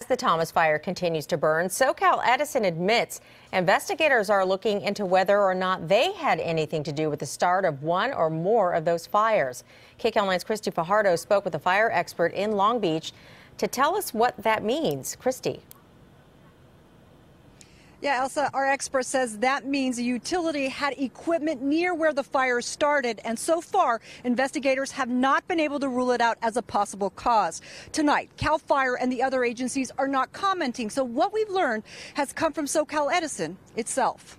The Thomas fire continues to burn. SoCal Edison admits investigators are looking into whether or not they had anything to do with the start of one or more of those fires. KCAL 9's Christy Fajardo spoke with a fire expert in Long Beach to tell us what that means. Christy. Yeah, Elsa, our expert says that means the utility had equipment near where the fire started, and so far, investigators have not been able to rule it out as a possible cause. Tonight, CAL FIRE and the other agencies are not commenting, so what we've learned has come from SoCal Edison itself.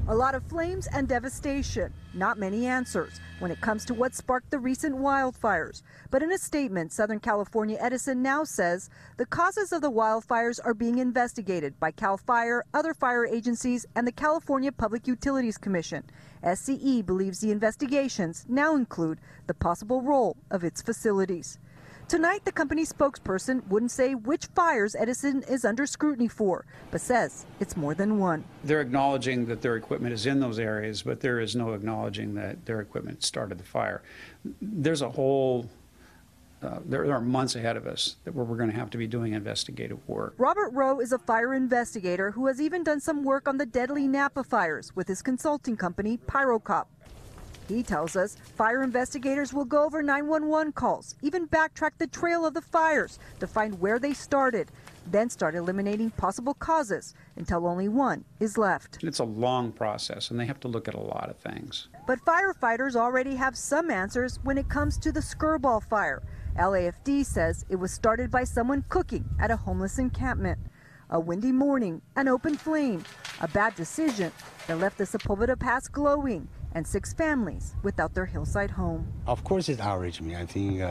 A lot of flames and devastation, not many answers when it comes to what sparked the recent wildfires. But in a statement, Southern California Edison now says the causes of the wildfires are being investigated by CAL FIRE, other fire agencies, and the California Public Utilities Commission. SCE believes the investigations now include the possible role of its facilities. Tonight, the company's spokesperson wouldn't say which fires Edison is under scrutiny for, but says it's more than one. They're acknowledging that their equipment is in those areas, but there is no acknowledging that their equipment started the fire. There's a whole, there are months ahead of us where we're going to have to be doing investigative work. Robert Rowe is a fire investigator who has even done some work on the deadly Napa fires with his consulting company, PyroCop. He tells us fire investigators will go over 911 calls, even backtrack the trail of the fires to find where they started, then start eliminating possible causes until only one is left. It's a long process, and they have to look at a lot of things. But firefighters already have some answers when it comes to the Skirball fire. LAFD says it was started by someone cooking at a homeless encampment. A windy morning, an open flame, a bad decision that left the Sepulveda Pass glowing, and 6 families without their hillside home. Of course it outraged me. I think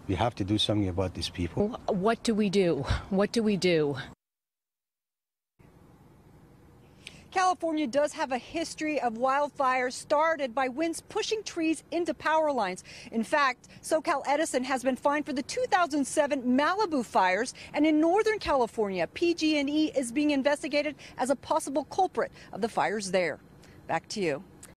we have to do something about these people. What do we do? What do we do? California does have a history of wildfires started by winds pushing trees into power lines. In fact, SoCal Edison has been fined for the 2007 Malibu fires, and in Northern California, PG&E is being investigated as a possible culprit of the fires there. Back to you.